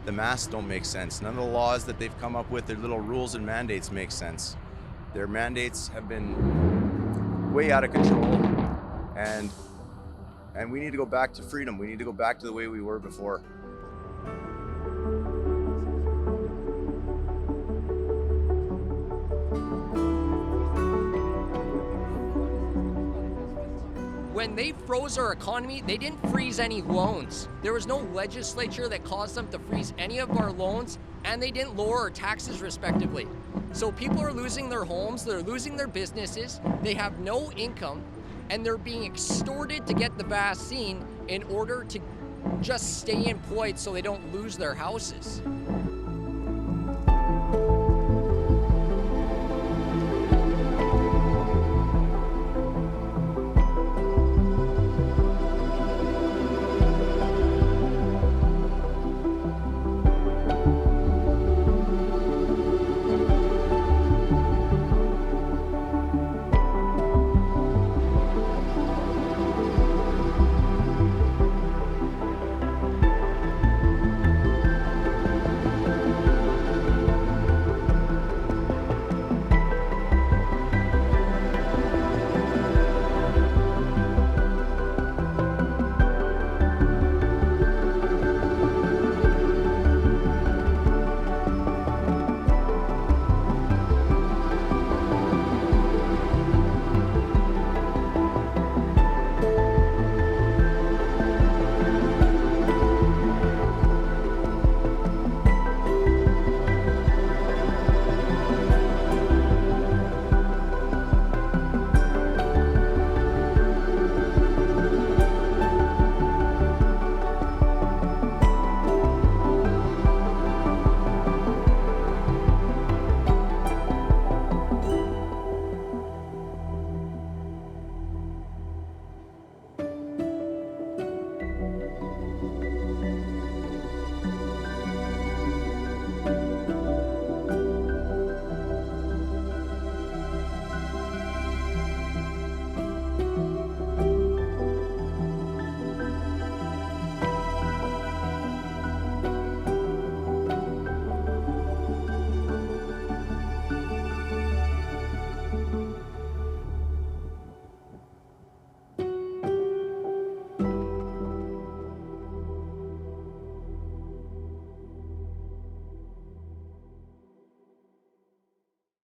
The masks don't make sense. None of the laws that they've come up with, their little rules and mandates make sense. Their mandates have been way out of control, and we need to go back to freedom. We need to go back to the way we were before. When they froze our economy, they didn't freeze any loans. There was no legislature that caused them to freeze any of our loans, and they didn't lower our taxes respectively. So people are losing their homes, they're losing their businesses, they have no income, and they're being extorted to get the vaccine in order to just stay employed so they don't lose their houses.